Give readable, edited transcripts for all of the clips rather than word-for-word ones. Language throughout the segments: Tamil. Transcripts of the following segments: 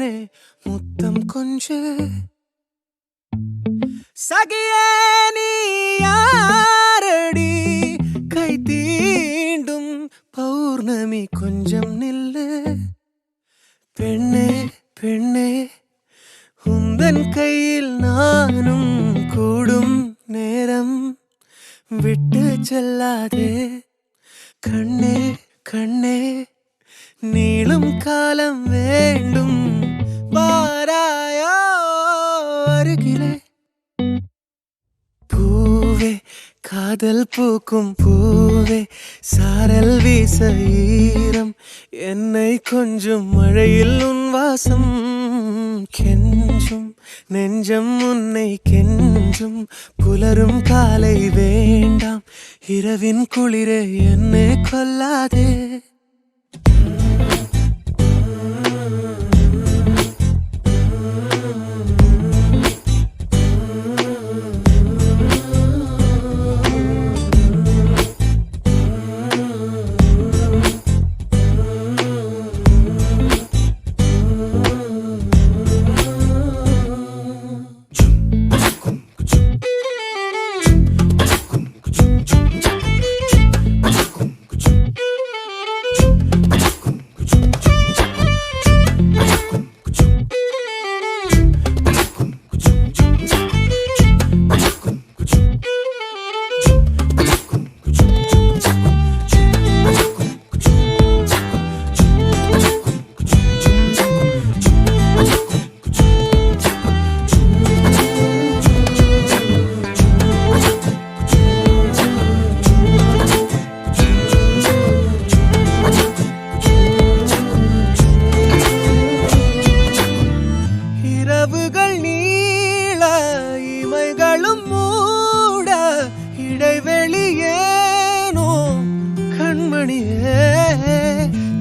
தேனே முத்தம் கொஞ்சு சகியே நீ யாரடி கை தீண்டும் பௌர்ணமி கொஞ்சம் நில்லு பெண்ணே பெண்ணே உந்தன் கையில் நானும் கூடும் நேரம் விட்டு செல்லாதே கண்ணே கண்ணே நீளும் காலம் வேண்டும் வாராயோ அருகிலே பூவே காதல் பூக்கும் பூவே சாரல் வீச ஈரம் என்னை கொஞ்சம் மழையில் உன் வாசம் கெஞ்சும் நெஞ்சம் உன்னை கெஞ்சும் புலரும் காலை வேண்டாம் இரவின் குளிரே என்னை கொல்லாதே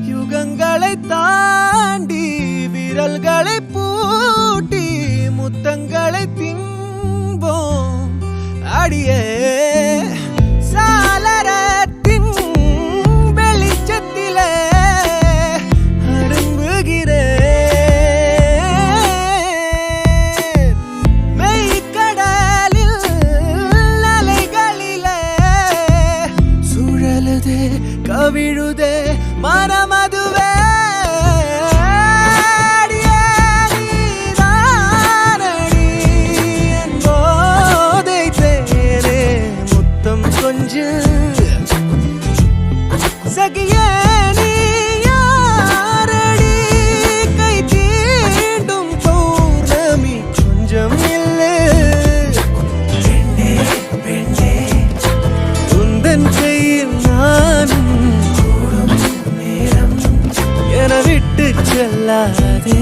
யுகங்களை தாண்டி விரல்களை பூட்டி முத்தங்களை தின்போம் அடியே சாளரத்தின் வெளிச்சத்திலே அரும்புகிறேன் மெய்க்கடலில் அலைகளிலே சுழலுதே கவிழுதே மனமதுவே போதை தேனே முத்தம் கொஞ்சு சகியே நீ யாரடி கை தீண்டும் பௌர்ணமி கொஞ்சம் இல்லை பெண்ணே பெண்ணே உந்தன் கையில் நானும் விட்டு செல்லாதே